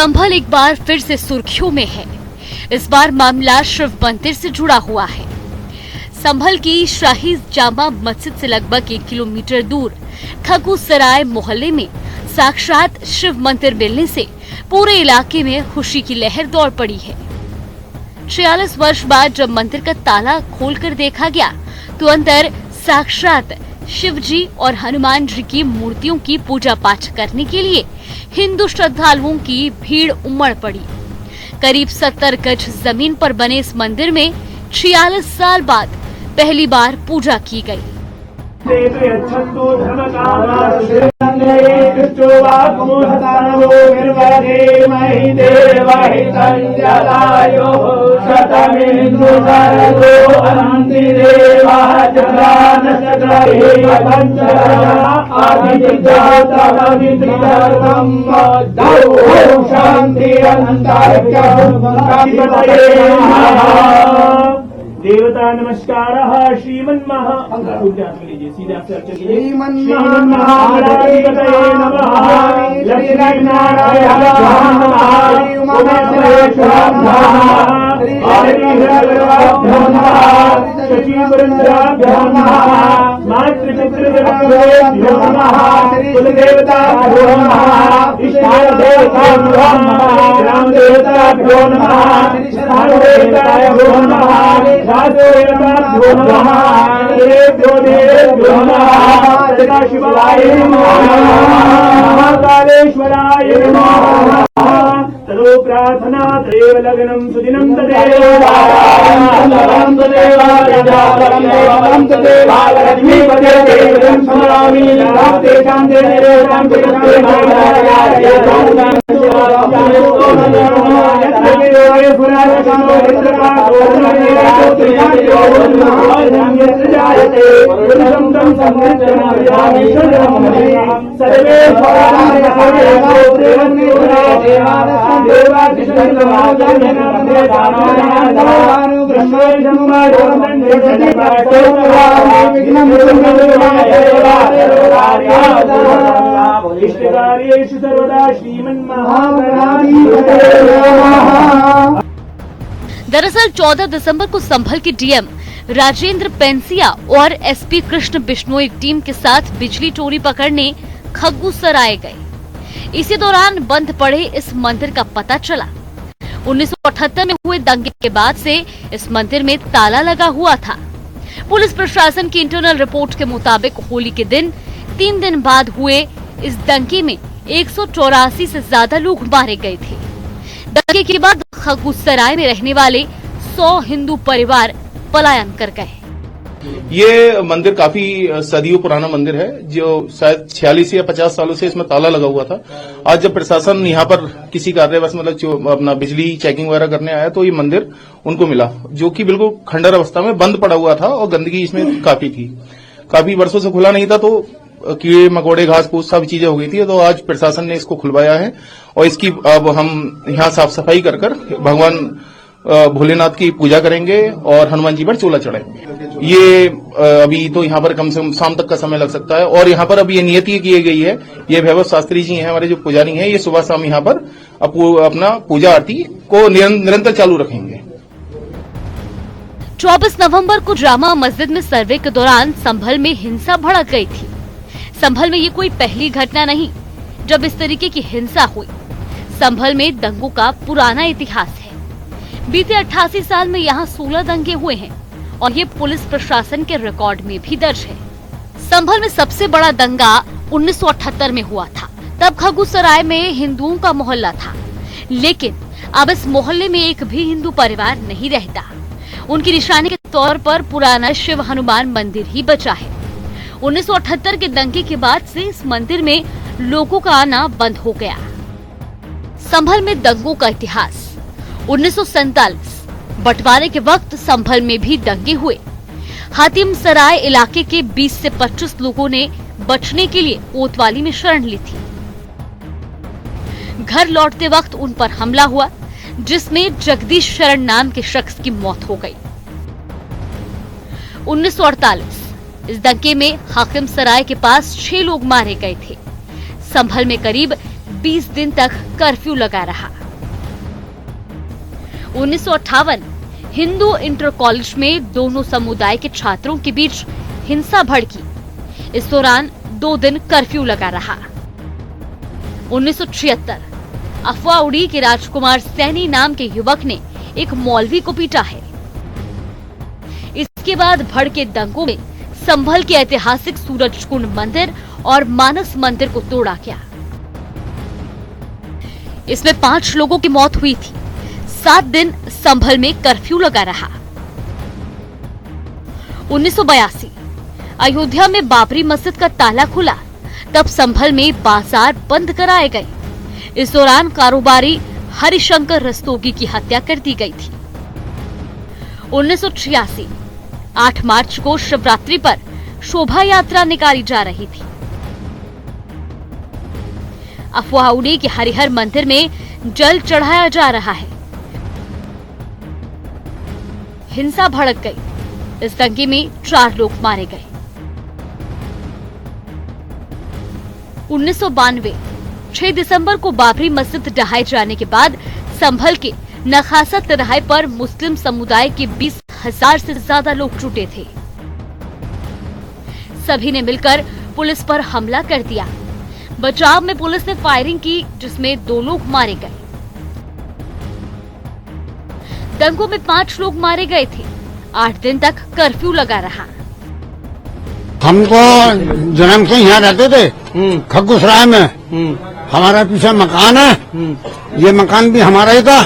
संभल एक बार फिर से सुर्खियों में है। इस बार मामला शिव मंदिर से जुड़ा हुआ है। संभल की शाही जामा मस्जिद से लगभग 1 किलोमीटर दूर खगुसराय मोहल्ले में साक्षात शिव मंदिर मिलने से पूरे इलाके में खुशी की लहर दौड़ पड़ी है। 46 वर्ष बाद जब मंदिर का ताला खोलकर देखा गया तो अंदर साक्षात शिव जी और हनुमान जी की मूर्तियों की पूजा पाठ करने के लिए हिंदू श्रद्धालुओं की भीड़ उमड़ पड़ी। करीब 70 गज जमीन पर बने इस मंदिर में 46 साल बाद पहली बार पूजा की गई। देवता नमस्कारः श्रीमन्महा श्रीमन्महागणाधिपतये नमः लक्ष्मीनारायणाय शचीवृन्दाभ्यो नमः मातृपितृदेवताभ्यो नमः कुलदेवताभ्यो नमः इष्टदेवताभ्यो नमः ग्रामदेवताभ्यो नमः स्थानदेवताभ्यो नमः राजदेवताभ्यो नमः देवदेवभ्यो नमः सदाशिवाय नमः महाकालेश्वराय नमः तदो प्रार्थना तदेव लग्नं सुदिनं तदेव लक्ष्मीपते देवं स्मरामि तेषां इष्टकार्येषु सर्वदा दरअसल 14 दिसंबर को संभल के डीएम राजेंद्र पेंसिया और एसपी कृष्ण बिश्नोई टीम के साथ बिजली चोरी पकड़ने खगुसराय गए। इसी दौरान बंद पड़े इस मंदिर का पता चला। 1978 में हुए दंगे के बाद से इस मंदिर में ताला लगा हुआ था। पुलिस प्रशासन की इंटरनल रिपोर्ट के मुताबिक होली के दिन 3 दिन बाद हुए इस दंगे में 184 से ज्यादा लोग मारे गए थे। दंगे के बाद खगुसराय में रहने वाले 100 हिंदू परिवार पलायन कर गए। ये मंदिर काफी सदियों पुराना मंदिर है, जो शायद 46 या 50 सालों से इसमें ताला लगा हुआ था। आज जब प्रशासन यहाँ पर किसी कार्यवश मतलब अपना बिजली चेकिंग वगैरह करने आया तो ये मंदिर उनको मिला, जो कि बिल्कुल खंडर अवस्था में बंद पड़ा हुआ था और गंदगी इसमें काफी थी। काफी वर्षों से खुला नहीं था तो कीड़े मकोड़े घास फूस सब चीजें हो गई थी। तो आज प्रशासन ने इसको खुलवाया है और इसकी अब हम यहाँ साफ सफाई कर भगवान भोलेनाथ की पूजा करेंगे और हनुमान जी पर चोला चढ़ाएंगे। ये अभी तो यहाँ पर कम से कम शाम तक का समय लग सकता है। और यहाँ पर अब ये नियति की गई है, ये वैभव शास्त्री जी हैं हमारे जो पुजारी हैं, ये सुबह शाम यहाँ पर अपना पूजा आरती को निरंतर चालू रखेंगे। 24 नवंबर को जामा मस्जिद में सर्वे के दौरान संभल में हिंसा भड़क गई थी। संभल में ये कोई पहली घटना नहीं जब इस तरीके की हिंसा हुई। संभल में दंगों का पुराना इतिहास है। बीते 88 साल में यहाँ 16 दंगे हुए हैं और ये पुलिस प्रशासन के रिकॉर्ड में भी दर्ज है। संभल में सबसे बड़ा दंगा 1978 में हुआ था। तब खगुसराय में हिंदुओं का मोहल्ला था, लेकिन अब इस मोहल्ले में एक भी हिंदू परिवार नहीं रहता। उनकी निशानी के तौर पर पुराना शिव हनुमान मंदिर ही बचा है। 1978 के दंगे के बाद से इस मंदिर में लोगों का आना बंद हो गया। संभल में दंगों का इतिहास 1947 बंटवारे के वक्त संभल में भी दंगे हुए। हातिमसराय इलाके के 20 से 25 लोगों ने बचने के लिए कोतवाली में शरण ली थी। घर लौटते वक्त उन पर हमला हुआ, जिसमें जगदीश शरण नाम के शख्स की मौत हो गई। 1948 इस दंगे में हाकिम सराय के पास 6 लोग मारे गए थे। संभल में करीब 20 दिन तक कर्फ्यू लगा रहा। 1958 हिंदू इंटर कॉलेज में दोनों समुदाय के छात्रों के बीच हिंसा भड़की। इस दौरान 2 दिन कर्फ्यू लगा रहा। 1976 अफवाह उड़ी कि राजकुमार सैनी नाम के युवक ने एक मौलवी को पीटा है। इसके बाद भड़के दंगों में संभल के ऐतिहासिक सूरजकुंड मंदिर और मानस मंदिर को तोड़ा गया। इसमें 5 लोगों की मौत हुई थी। 7 दिन संभल में कर्फ्यू लगा रहा। 1982 अयोध्या में बाबरी मस्जिद का ताला खुला, तब संभल में बाजार बंद कराए गए। इस दौरान कारोबारी हरिशंकर रस्तोगी की हत्या कर दी गई थी। 1986 8 मार्च को शिवरात्रि पर शोभा यात्रा निकाली जा रही थी। अफवाह उड़ी कि हरिहर मंदिर में जल चढ़ाया जा रहा है। हिंसा भड़क गई। इस दंगे में 4 लोग मारे गए। 1992 6 दिसंबर को बाबरी मस्जिद ढहाए जाने के बाद संभल के नखासा तिराहे पर मुस्लिम समुदाय के 20,000 से ज्यादा लोग जुटे थे। सभी ने मिलकर पुलिस पर हमला कर दिया। बचाव में पुलिस ने फायरिंग की, जिसमें 2 लोग मारे गए। दंगों में 5 लोग मारे गए थे। 8 दिन तक कर्फ्यू लगा रहा। हम तो जन्म से यहाँ रहते थे, खग्गूसराय में। हमारा पीछे मकान है, ये मकान भी हमारा ही था,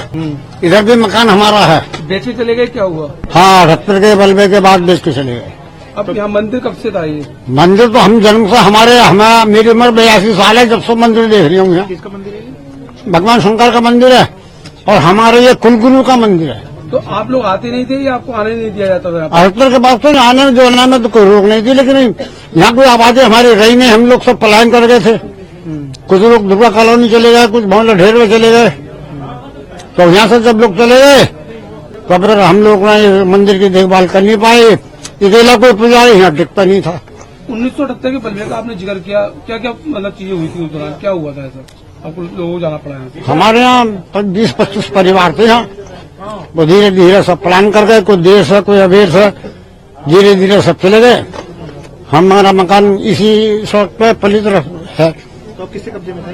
इधर भी मकान हमारा है। बेच के चले गए, क्या हुआ? हाँ, 78 के बलबे के बाद बेच के चले गए। अब यहाँ मंदिर कब से था ये? मंदिर तो हम जन्म से मेरी उम्र 82 साल है जब से मंदिर देख रही हूँ। किसका मंदिर है? भगवान शंकर का मंदिर है और हमारे ये कुलगुरु का मंदिर है। तो आप लोग आते नहीं थे या आपको आने नहीं दिया जाता था? 78 के बाद तो आने में जोड़ने में तो कोई रोक नहीं थी, लेकिन यहाँ कोई आबादी हमारी रही नहीं। हम लोग सब पलायन कर गए थे। कुछ लोग दुर्गा कॉलोनी चले गए, कुछ भवन ढेर में चले गए। तो यहाँ से जब लोग चले गए तो फिर हम लोग ने मंदिर की देखभाल कर नहीं पाए। इधर कोई पुजारी यहाँ टिकता नहीं था। 1978 के बलबे का आपने जिक्र किया, क्या क्या मतलब चीजें हुई थी उस दौरान? क्या हुआ था ऐसा आपको लोगों को जाना पड़ा है? हमारे यहाँ 20-25 परिवार थे यहाँ। वो धीरे धीरे सब प्लान कर गए, कोई देर से कोई अबेर से, धीरे धीरे सब चले गए। हमारा मकान इसी सड़क पे पलित है। तो किसके कब्जे में था?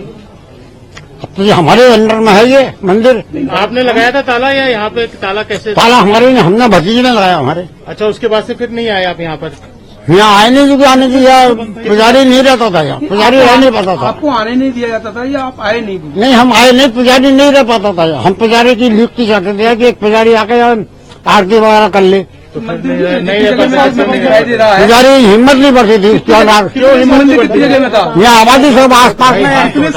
अब तो ये हमारे अंडर में है ये मंदिर। आपने लगाया था ताला या यहाँ पे ताला कैसे? ताला हमारे ने, हमने भतीजे ने लगाया हमारे। अच्छा, उसके बाद से फिर नहीं आए आप यहाँ पर? यहाँ आए नहीं, क्योंकि आने की यहाँ पुजारी नहीं रहता था। यहाँ पुजारी रह नहीं पाता था। आपको आने नहीं दिया जाता था या आप आए नहीं? नहीं, हम आए नहीं, पुजारी नहीं रह पाता था। हम पुजारी की नियुक्ति चाहते थे कि एक पुजारी आके आरती वगैरह कर ले। पुजारी हिम्मत नहीं बढ़ती थी उसकी। यहाँ आबादी सब आस पास में। कितने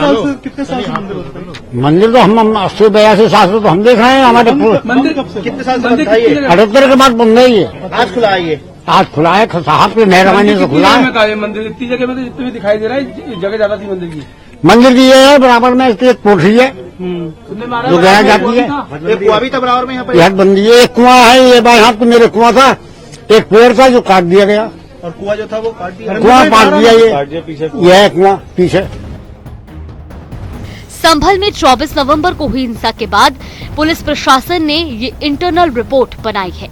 साल से मंदिर तो हम 80-82 साल से तो हम देख रहे हैं। हमारे मंदिर कब से? कितने साल से बंद था ये? 78 के बाद बंद है ये। आज खुला है ये? आज खुला है, साहब की मेहरबानी से खुला है। मंदिर इतनी जगह में तो जितने दिखाई दे रहा है, जगह ज्यादा थी मंदिर की। मंदिर की ये है, बराबर में इसकी एक कोठी है जो गया जाती है। एक कुआं भी था बराबर में यहाँ पर? यह बंदी है, एक कुआं है। ये बाई हाथ में मेरे कुआं था, एक पेड़ था जो काट दिया गया। और कुआं जो था वो काट दिया? कुआं काट दिया ये है कुआं पीछे। संभल में 24 नवंबर को हुई हिंसा के बाद पुलिस प्रशासन ने ये इंटरनल रिपोर्ट बनाई है।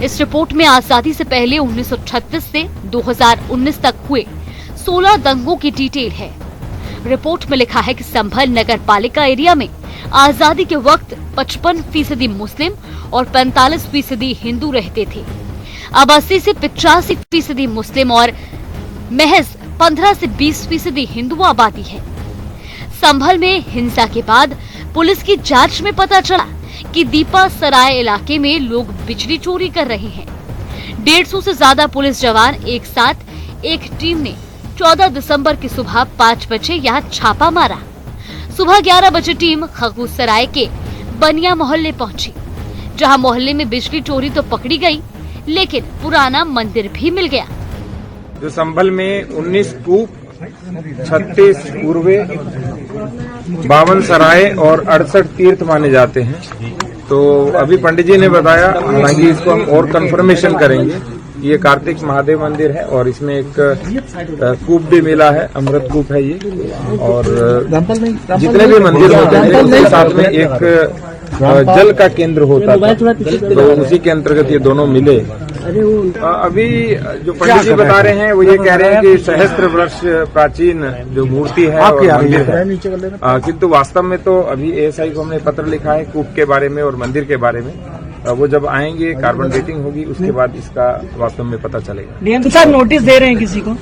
इस रिपोर्ट में आजादी से पहले 1936 से 2019 तक हुए 16 दंगों की डिटेल है। रिपोर्ट में लिखा है कि संभल नगर पालिका एरिया में आजादी के वक्त 55% मुस्लिम और 45% हिंदू रहते थे। अब 80 से 85% मुस्लिम और महज 15 से 20% हिंदू आबादी है। संभल में हिंसा के बाद पुलिस की जांच में पता चला कि दीपा सराय इलाके में लोग बिजली चोरी कर रहे हैं। 150 से ज्यादा पुलिस जवान एक साथ एक टीम ने 14 दिसंबर की सुबह 5 बजे यहाँ छापा मारा। सुबह 11 बजे टीम खगूसराय के बनिया मोहल्ले पहुंची, जहां मोहल्ले में बिजली चोरी तो पकड़ी गई, लेकिन पुराना मंदिर भी मिल गया। जो संभल में 19 कूप, 36 पूर्वे, 52 सराय और 68 तीर्थ माने जाते हैं। तो अभी पंडित जी ने बताया, हालांकि इसको हम और कंफर्मेशन करेंगे, ये कार्तिक महादेव मंदिर है और इसमें एक कूप भी मिला है, अमृत कूप है ये। और जितने भी मंदिर होते हैं उसके साथ में एक जल का केंद्र होता था, तो उसी के अंतर्गत ये दोनों मिले। अभी जो पंडित जी बता रहे हैं वो ये कह रहे हैं कि सहस्त्र वर्ष प्राचीन जो मूर्ति है और मंदिर है, किंतु वास्तव में तो अभी एएसआई को हमने पत्र लिखा है कूप के बारे में और मंदिर के बारे में। वो जब आएंगे कार्बन डेटिंग होगी, उसके बाद इसका वास्तव में पता चलेगा। डीएम साहब नोटिस दे रहे हैं किसी को?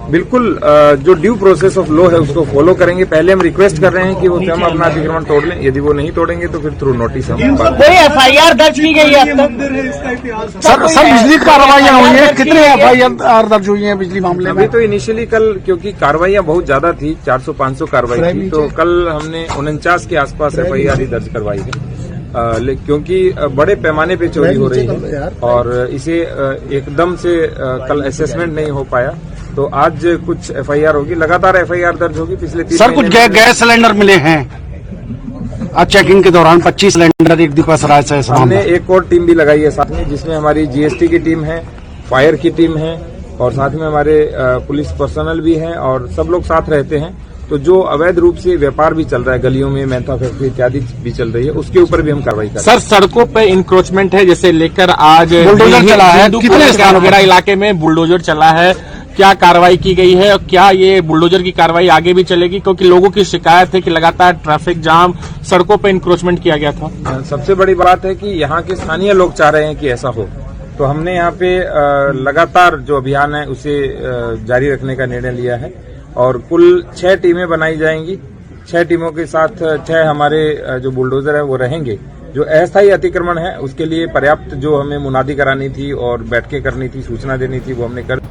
बिल्कुल, जो ड्यू प्रोसेस ऑफ लॉ है उसको फॉलो करेंगे। पहले हम रिक्वेस्ट कर रहे हैं कि वो स्वयं अपना अतिक्रमण तोड़ लें, यदि वो नहीं तोड़ेंगे तो फिर थ्रू नोटिस हम कोई एफआईआर दर्ज की गई है अब तक? सर बिजली कार्रवाइयाँ हुई है, कितने एफआईआर दर्ज हुई है बिजली मामले में? अभी तो इनिशियली कल, क्योंकि कार्रवाइयाँ बहुत ज्यादा थी, 400-500 कार्रवाई थी, तो कल हमने 49 के आसपास एफआईआर ही दर्ज करवाई है। क्योंकि बड़े पैमाने पे चोरी हो रही है और इसे एकदम से कल असेसमेंट नहीं हो पाया, तो आज कुछ एफआईआर होगी, लगातार एफआईआर दर्ज होगी। पिछले 3 सर कुछ गैस सिलेंडर मिले हैं आज चेकिंग के दौरान, 25 सिलेंडर एक दीपक राय से। हमने एक और टीम भी लगाई है साथ में, जिसमें हमारी जीएसटी की टीम है, फायर की टीम है और साथ में हमारे पुलिस पर्सनल भी है और सब लोग साथ रहते हैं। तो जो अवैध रूप से व्यापार भी चल रहा है, गलियों में मेंथा फैक्ट्री इत्यादि भी चल रही है, उसके ऊपर भी हम कार्रवाई कर रहे हैं। सर सड़कों पे इंक्रोचमेंट है, जैसे लेकर आज बुलडोजर चला है, कितने स्थानों वगैरह इलाके में बुलडोजर चला है, क्या कार्रवाई की गई है और क्या ये बुलडोजर की कार्रवाई आगे भी चलेगी? क्योंकि लोगों की शिकायत है कि लगातार ट्रैफिक जाम, सड़कों पे इंक्रोचमेंट किया गया था। सबसे बड़ी बात है कि यहाँ के स्थानीय लोग चाह रहे हैं कि ऐसा हो, तो हमने यहाँ पे लगातार जो अभियान है उसे जारी रखने का निर्णय लिया है और कुल 6 टीमें बनाई जाएंगी। 6 टीमों के साथ 6 हमारे जो बुलडोजर है वो रहेंगे। जो अस्थायी अतिक्रमण है उसके लिए पर्याप्त जो हमें मुनादी करानी थी और बैठकें करनी थी, सूचना देनी थी, वो हमने कर।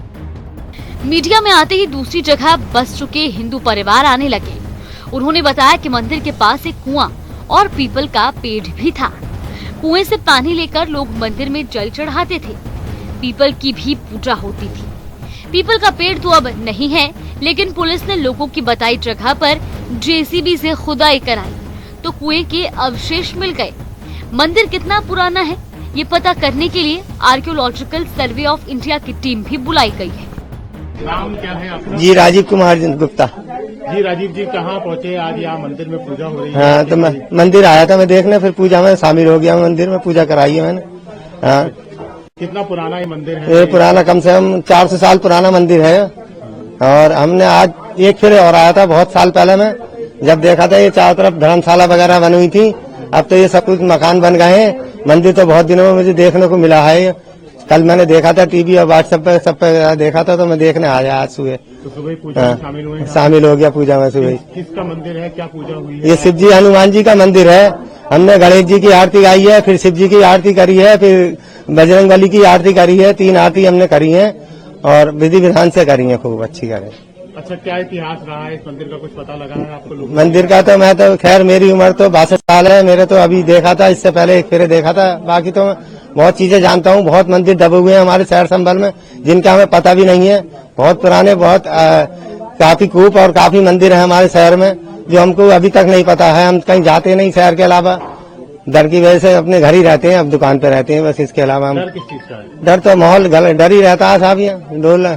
मीडिया में आते ही दूसरी जगह बस चुके हिंदू परिवार आने लगे। उन्होंने बताया कि मंदिर के पास एक कुआं और पीपल का पेड़ भी था। कुएं से पानी लेकर लोग मंदिर में जल चढ़ाते थे। पीपल की भी पूजा होती थी। पीपल का पेड़ तो अब नहीं है, लेकिन पुलिस ने लोगों की बताई जगह पर जेसीबी से खुदाई कराई तो कुएं के अवशेष मिल गए। मंदिर कितना पुराना है ये पता करने के लिए आर्कियोलॉजिकल सर्वे ऑफ इंडिया की टीम भी बुलाई गई है। नाम क्या है आपका? जी राजीव कुमार गुप्ता। जी राजीव जी, कहाँ पहुँचे आज? यहाँ मंदिर में पूजा हो रही है। हाँ, तो मैं मंदिर आया था, मैं देखने, फिर पूजा में शामिल हो गया। मंदिर में पूजा कराई है मैंने। हाँ। कितना पुराना ये मंदिर है? ये पुराना कम से कम 400 साल पुराना मंदिर है और हमने आज एक फिर और आया था बहुत साल पहले में, जब देखा था ये चारों तरफ धर्मशाला वगैरह बनी हुई थी। अब तो ये सब कुछ मकान बन गए हैं। मंदिर तो बहुत दिनों में मुझे देखने को मिला है। कल मैंने देखा था टीवी और व्हाट्सएप पे सब पे देखा था, तो मैं देखने आया आज सुबह। तो सुबह पूजा में शामिल हुए? शामिल हो गया पूजा में सुबह। किसका मंदिर है, क्या पूजा हुई है? ये शिव जी हनुमान जी का मंदिर है। हमने गणेश जी की आरती गाई है, फिर शिव जी की आरती करी है, फिर बजरंग बली की आरती करी है। 3 आरती हमने करी है और विधि विधान से करी है, खूब अच्छी करें। अच्छा, क्या इतिहास रहा है इस मंदिर का, कुछ पता लगा है आपको? लोग मंदिर का तो मैं तो खैर मेरी उम्र तो 62 साल है, मेरे तो अभी देखा था, इससे पहले एक फेरे देखा था। बाकी तो मैं बहुत चीजें जानता हूँ। बहुत मंदिर दबे हुए हैं हमारे शहर संभल में जिनका हमें पता भी नहीं है। बहुत पुराने, बहुत काफी कूप और काफी मंदिर है हमारे शहर में जो हमको अभी तक नहीं पता है। हम कहीं जाते नहीं शहर के अलावा, डर की वजह से अपने घर ही रहते हैं, अब दुकान पे रहते हैं बस। इसके अलावा हम डर किस चीज का है? डर तो माहौल डर ही रहता है साहब। यहाँ डोल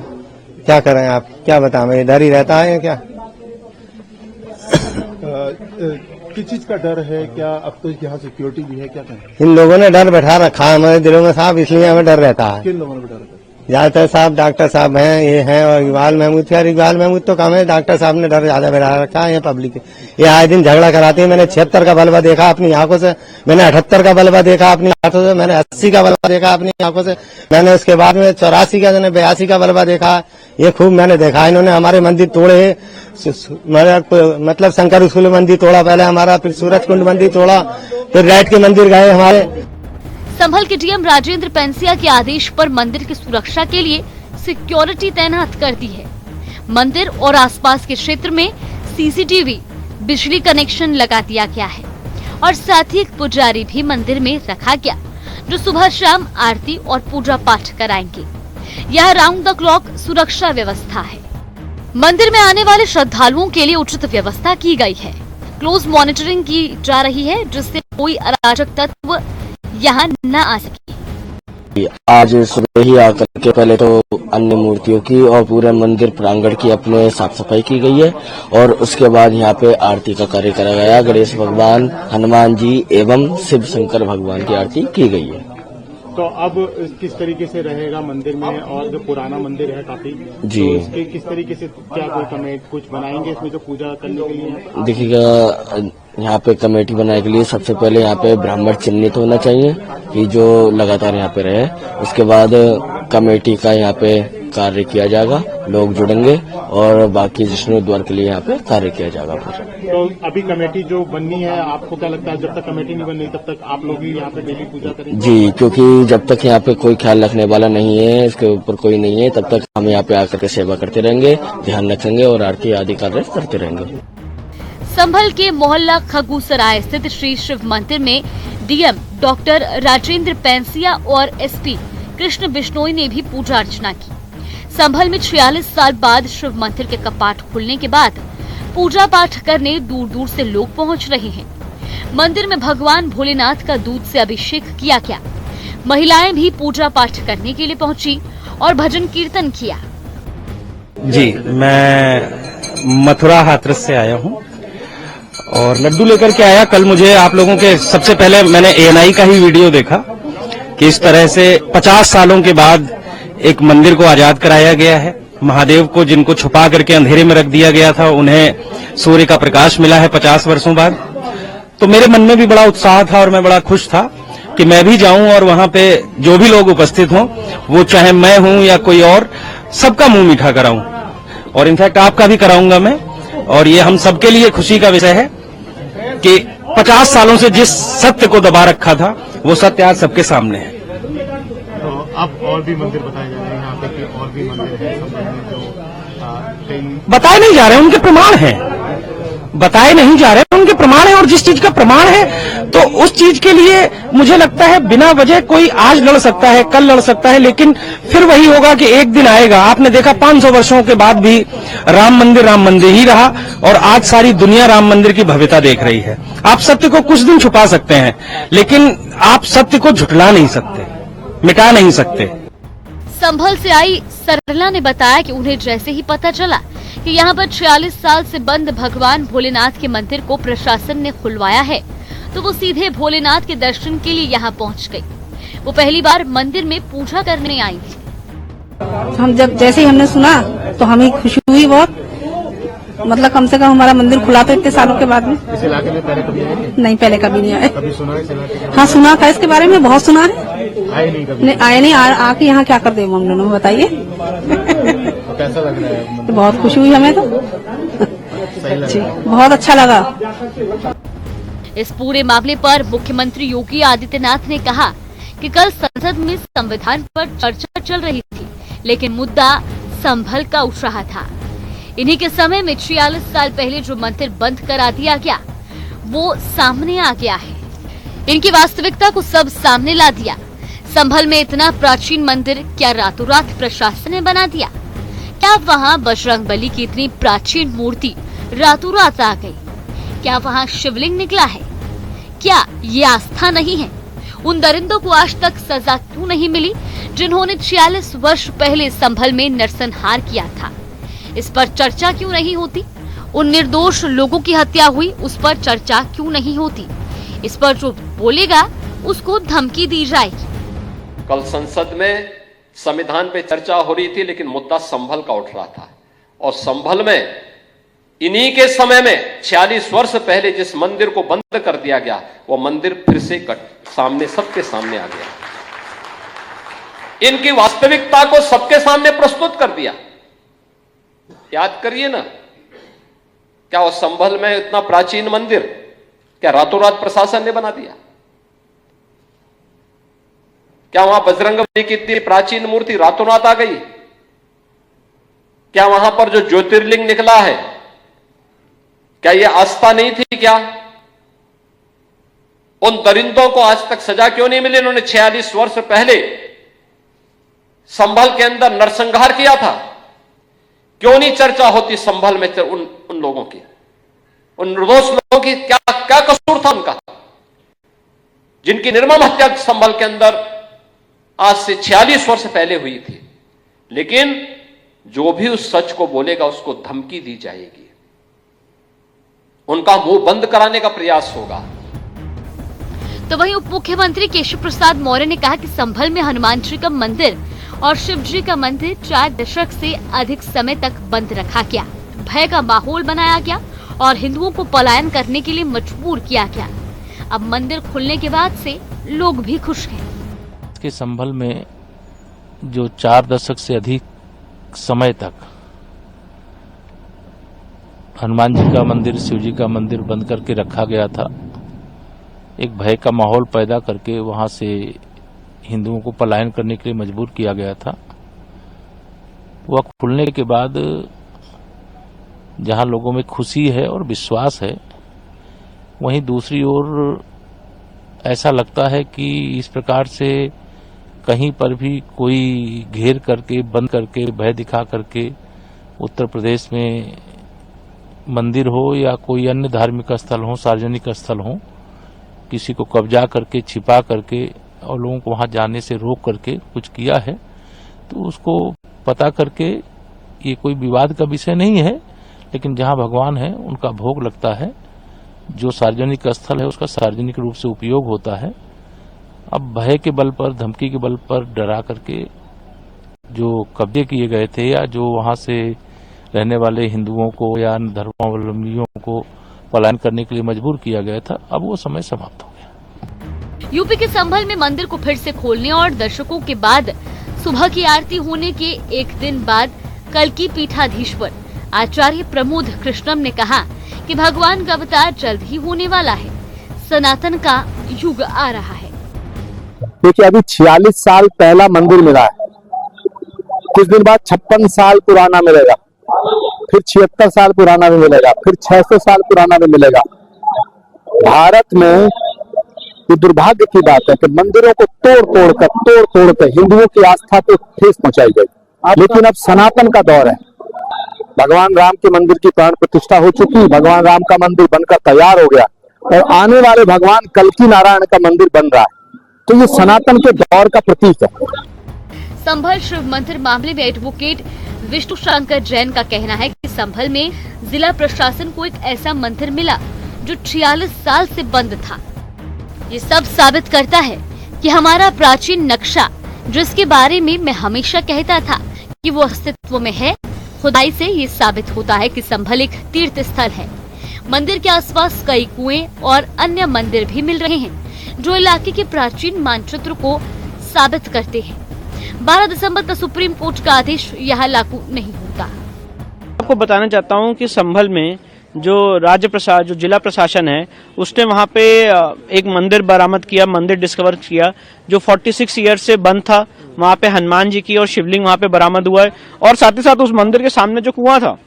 क्या करें, आप क्या बताएं, डर ही रहता है क्या? किस चीज का डर है? क्या अब तो यहाँ सिक्योरिटी भी है, क्या कहें? इन लोगों ने डर बैठा रखा है हमारे दिलों में साहब, इसलिए हमें डर रहता है। किन लोगों ने डर? ज्यादातर साहब डॉक्टर साहब हैं, ये हैं, और इकबाल महमूद। खैर इकबाल महमूद तो कम है, डॉक्टर साहब ने डर ज्यादा बैठा रखा है। ये पब्लिक ये आए दिन झगड़ा कराते हैं। मैंने 76 का बलबा देखा अपनी आंखों से, मैंने 78 का बलबा देखा अपनी आंखों से, मैंने 80 का बलबा देखा अपनी आंखों से, मैंने उसके बाद में 84 का, मैंने 82 का बलबा देखा। ये खूब मैंने देखा। इन्होंने हमारे मंदिर तोड़े, मतलब शंकर स्कूल मंदिर तोड़ा पहले हमारा, फिर सूरज कुंड मंदिर तोड़ा, फिर राइट के मंदिर गए हमारे। संभल के डीएम राजेंद्र पेंसिया के आदेश पर मंदिर की सुरक्षा के लिए सिक्योरिटी तैनात कर दी है। मंदिर और आसपास के क्षेत्र में सीसीटीवी, बिजली कनेक्शन लगा दिया गया है और साथ ही एक पुजारी भी मंदिर में रखा गया जो सुबह शाम आरती और पूजा पाठ कराएंगे। यह राउंड द क्लॉक सुरक्षा व्यवस्था है। मंदिर में आने वाले श्रद्धालुओं के लिए उचित व्यवस्था की गई है। क्लोज मॉनिटरिंग की जा रही है जिससे कोई अराजक तत्व यहाँ न आ सके। आज सुबह ही आकर के पहले तो अन्य मूर्तियों की और पूरे मंदिर प्रांगण की अपने साफ सफाई की गई है और उसके बाद यहाँ पे आरती का कार्य करा गया। गणेश भगवान, हनुमान जी एवं शिव शंकर भगवान की आरती की गई है। तो अब किस तरीके से रहेगा मंदिर में, और जो पुराना मंदिर है काफी जी, तो इसके किस तरीके से क्या कोई कमेटी कुछ बनाएंगे इसमें जो पूजा करने के लिए? देखिएगा, यहाँ पे कमेटी बनाने के लिए सबसे पहले यहाँ पे ब्राह्मण चिन्हित होना चाहिए कि जो लगातार यहाँ पे रहे। उसके बाद कमेटी का यहाँ पे कार्य किया जाएगा, लोग जुड़ेंगे और बाकी जीर्णोद्धार के लिए यहाँ पे कार्य किया जाएगा। तो अभी कमेटी जो बननी है, आपको क्या लगता है जब तक कमेटी नहीं बन रही तब तक आप लोग ही यहाँ पे डेली पूजा करेंगे? जी, क्योंकि जब तक यहाँ पे कोई ख्याल रखने वाला नहीं है, इसके ऊपर कोई नहीं है, तब तक हम यहाँ पे आकर के सेवा करते रहेंगे, ध्यान रखेंगे और आरती आदि कार्य करते रहेंगे। संभल के मोहल्ला खगूसराय स्थित श्री शिव मंदिर में डीएम डॉक्टर राजेंद्र पैंसिया और एसपी कृष्ण बिश्नोई ने भी पूजा अर्चना की। संभल में 46 साल बाद शिव मंदिर के कपाट खुलने के बाद पूजा पाठ करने दूर दूर से लोग पहुंच रहे हैं। मंदिर में भगवान भोलेनाथ का दूध से अभिषेक किया गया। महिलाएं भी पूजा पाठ करने के लिए पहुंची और भजन कीर्तन किया। जी, मैं मथुरा हाथरस से आया हूं और लड्डू लेकर के आया। कल मुझे आप लोगों के सबसे पहले मैंने एएनआई का ही वीडियो देखा कि इस तरह से 50 सालों के बाद एक मंदिर को आजाद कराया गया है। महादेव को जिनको छुपा करके अंधेरे में रख दिया गया था, उन्हें सूर्य का प्रकाश मिला है 50 वर्षों बाद। तो मेरे मन में भी बड़ा उत्साह था और मैं बड़ा खुश था कि मैं भी जाऊं और वहां पे जो भी लोग उपस्थित हों, वो चाहे मैं हूं या कोई और, सबका मुंह मीठा कराऊं और इनफैक्ट आपका भी कराऊंगा मैं। और ये हम सबके लिए खुशी का विषय है कि 50 सालों से जिस सत्य को दबा रखा था, वो सत्य आज सबके सामने है। तो अब और भी मंदिर बताए जा रहे हैं यहाँ पे कि और भी मंदिर है जो कई बताए नहीं जा रहे, उनके प्रमाण हैं। बताए नहीं जा रहे, उनके प्रमाण है और जिस चीज का प्रमाण है तो उस चीज के लिए मुझे लगता है बिना वजह कोई आज लड़ सकता है, कल लड़ सकता है, लेकिन फिर वही होगा कि एक दिन आएगा। आपने देखा 500 वर्षों के बाद भी राम मंदिर ही रहा और आज सारी दुनिया राम मंदिर की भव्यता देख रही है। आप सत्य को कुछ दिन छुपा सकते हैं, लेकिन आप सत्य को झुठला नहीं सकते, मिटा नहीं सकते। संभल से आई सरला ने बताया कि उन्हें जैसे ही पता चला कि यहाँ पर 46 साल से बंद भगवान भोलेनाथ के मंदिर को प्रशासन ने खुलवाया है, तो वो सीधे भोलेनाथ के दर्शन के लिए यहाँ पहुँच गई। वो पहली बार मंदिर में पूजा करने आई थी। हम जैसे ही हमने सुना तो हमें खुशी हुई बहुत। मतलब कम से कम हमारा मंदिर खुला तो इतने सालों के बाद में। इस इलाके में पहले कभी आए? नहीं, पहले कभी नहीं आए। कभी सुना है इस इलाके के? हाँ, सुना था इसके बारे में, बहुत सुना है। आए नहीं कभी? नहीं, आए नहीं। आके यहाँ क्या कर दे हम दोनों, बताइए। तो कैसा लग रहा है? तो बहुत खुशी हुई हमें तो। सही लग रहा है? बहुत अच्छा लगा। इस पूरे मामले पर मुख्यमंत्री योगी आदित्यनाथ ने कहा कि कल संसद में संविधान पर चर्चा चल रही थी, लेकिन मुद्दा संभल का उठ रहा था। इन्हीं के समय में 46 साल पहले जो मंदिर बंद करा दिया गया, वो सामने आ गया है। इनकी वास्तविकता को सब सामने ला दिया। संभल में इतना प्राचीन मंदिर क्या रातों रात प्रशासन ने बना दिया? क्या वहाँ बजरंगबली की इतनी प्राचीन मूर्ति रातों रात आ गई? क्या वहाँ शिवलिंग निकला है? क्या ये आस्था नहीं है? उन दरिंदों को आज तक सजा क्यों नहीं मिली जिन्होंने 46 वर्ष पहले संभल में नरसंहार किया था? इस पर चर्चा क्यों नहीं होती? उन निर्दोष लोगों की हत्या हुई, उस पर चर्चा क्यों नहीं होती? इस पर जो बोलेगा उसको धमकी दी जाएगी। कल संसद में संविधान पे चर्चा हो रही थी, लेकिन मुद्दा संभल का उठ रहा था। और संभल में इन्हीं के समय में 46 वर्ष पहले जिस मंदिर को बंद कर दिया गया, वो मंदिर फिर से सामने, सबके सामने आ गया। इनकी वास्तविकता को सबके सामने प्रस्तुत कर दिया। याद करिए ना, क्या वो संभल में इतना प्राचीन मंदिर क्या रातों रात प्रशासन ने बना दिया? क्या वहां बजरंगबली की इतनी प्राचीन मूर्ति रातों रात आ गई? क्या वहां पर जो ज्योतिर्लिंग निकला है, क्या यह आस्था नहीं थी? क्या उन दरिंदों को आज तक सजा क्यों नहीं मिली? उन्होंने 46 वर्ष पहले संभल के अंदर नरसंहार किया था। क्यों नहीं चर्चा होती संभल में उन लोगों की, उन निर्दोष लोगों की? क्या कसूर था उनका, जिनकी निर्मम हत्या संभल के अंदर आज से 46 वर्ष पहले हुई थी, लेकिन जो भी उस सच को बोलेगा उसको धमकी दी जाएगी, उनका मुंह बंद कराने का प्रयास होगा। तो वहीं उप मुख्यमंत्री केशव प्रसाद मौर्य ने कहा कि संभल में हनुमान जी का मंदिर और शिव जी का मंदिर 4 दशक से अधिक समय तक बंद रखा गया, भय का माहौल बनाया गया और हिंदुओं को पलायन करने के लिए मजबूर किया गया। अब मंदिर खुलने के बाद से लोग भी खुश हैं। के संभल में जो 4 दशक से अधिक समय तक हनुमान जी का मंदिर, शिव जी का मंदिर बंद करके रखा गया था, एक भय का माहौल पैदा करके वहां से हिंदुओं को पलायन करने के लिए मजबूर किया गया था, वह खुलने के बाद जहां लोगों में खुशी है और विश्वास है, वहीं दूसरी ओर ऐसा लगता है कि इस प्रकार से कहीं पर भी कोई घेर करके, बंद करके, भय दिखा करके उत्तर प्रदेश में मंदिर हो या कोई अन्य धार्मिक स्थल हो, सार्वजनिक स्थल हो, किसी को कब्जा करके, छिपा करके और लोगों को वहां जाने से रोक करके कुछ किया है, तो उसको पता करके, ये कोई विवाद का विषय नहीं है, लेकिन जहां भगवान है उनका भोग लगता है, जो सार्वजनिक स्थल है उसका सार्वजनिक रूप से उपयोग होता है। अब भय के बल पर, धमकी के बल पर डरा करके जो कब्जे किए गए थे या जो वहां से रहने वाले हिंदुओं को या धर्मावलंबियों को पलायन करने के लिए मजबूर किया गया था, अब वो समय समाप्त हो गया। यूपी के संभल में मंदिर को फिर से खोलने और दर्शकों के बाद सुबह की आरती होने के एक दिन बाद कल की पीठाधीश्वर आचार्य प्रमोद कृष्णम ने कहा कि भगवान का अवतार जल्द ही होने वाला है, सनातन का युग आ रहा है। देखिए, अभी 46 साल पहला मंदिर मिला है, कुछ दिन बाद 56 साल पुराना मिलेगा, फिर 76 साल पुराना भी मिलेगा, फिर 600 साल पुराना भी मिलेगा। भारत में ये दुर्भाग्य की बात है कि मंदिरों को तोड़ तोड़ कर हिंदुओं की आस्था को ठेस पहुंचाई गई। लेकिन अब सनातन का दौर है, भगवान राम के मंदिर की प्राण प्रतिष्ठा हो चुकी, भगवान राम का मंदिर बनकर तैयार हो गया और आने वाले भगवान कल्की नारायण का मंदिर बन रहा है, तो ये सनातन के दौर का प्रतीक है। संभल शिव मंदिर मामले में एडवोकेट विष्णु शंकर जैन का कहना है कि संभल में जिला प्रशासन को एक ऐसा मंदिर मिला जो 46 साल से बंद था। ये सब साबित करता है कि हमारा प्राचीन नक्शा, जिसके बारे में मैं हमेशा कहता था कि वो अस्तित्व में है, खुदाई से ये साबित होता है कि संभल एक तीर्थ स्थल है। मंदिर के आसपास कई कुएं और अन्य मंदिर भी मिल रहे हैं, जो इलाके के प्राचीन मानचित्र को साबित करते हैं। 12 दिसंबर का सुप्रीम कोर्ट का आदेश यहाँ लागू नहीं होता। आपको बताना चाहता हूँ कि संभल में जो जिला प्रशासन है, उसने वहाँ पे एक मंदिर बरामद किया, मंदिर डिस्कवर किया जो 46 ईयर से बंद था। वहाँ पे हनुमान जी की और शिवलिंग वहाँ पे बरामद हुआ है और साथ ही साथ उस मंदिर के सामने जो कुआं था,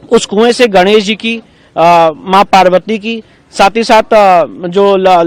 उस कुएं से गणेश जी की, माँ पार्वती की, साथ ही साथ जो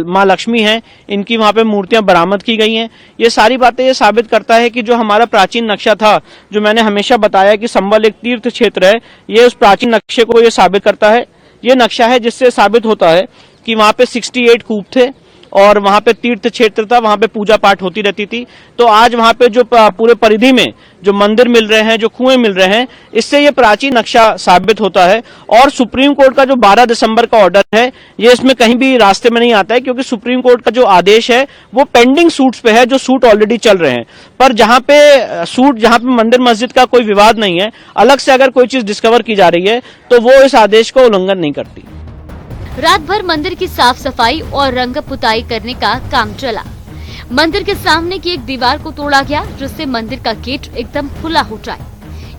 माँ लक्ष्मी हैं, इनकी वहाँ पे मूर्तियां बरामद की गई हैं। ये सारी बातें ये साबित करता है कि जो हमारा प्राचीन नक्शा था, जो मैंने हमेशा बताया कि संभल एक तीर्थ क्षेत्र है, ये उस प्राचीन नक्शे को ये साबित करता है। ये नक्शा है जिससे साबित होता है कि वहाँ पे 68 कूप थे और वहाँ पे तीर्थ क्षेत्र था, वहाँ पे पूजा पाठ होती रहती थी। तो आज वहाँ पे जो पूरे परिधि में जो मंदिर मिल रहे हैं, जो कुएं मिल रहे हैं, इससे ये प्राचीन नक्शा साबित होता है। और सुप्रीम कोर्ट का जो 12 दिसंबर का ऑर्डर है, ये इसमें कहीं भी रास्ते में नहीं आता है, क्योंकि सुप्रीम कोर्ट का जो आदेश है वो पेंडिंग सूट्स पे है, जो सूट ऑलरेडी चल रहे हैं। पर जहाँ पे मंदिर मस्जिद का कोई विवाद नहीं है, अलग से अगर कोई चीज डिस्कवर की जा रही है तो वो इस आदेश का उल्लंघन नहीं करती। रात भर मंदिर की साफ सफाई और रंग पुताई करने का काम चला। मंदिर के सामने की एक दीवार को तोड़ा गया, जिससे मंदिर का गेट एकदम खुला हो जाए,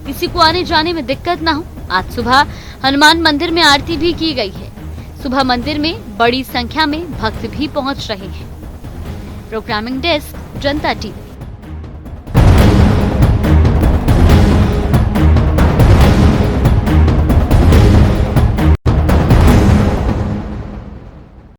किसी को आने जाने में दिक्कत न हो। आज सुबह हनुमान मंदिर में आरती भी की गई है। सुबह मंदिर में बड़ी संख्या में भक्त भी पहुंच रहे हैं। प्रोग्रामिंग डेस्क, जनता टीवी।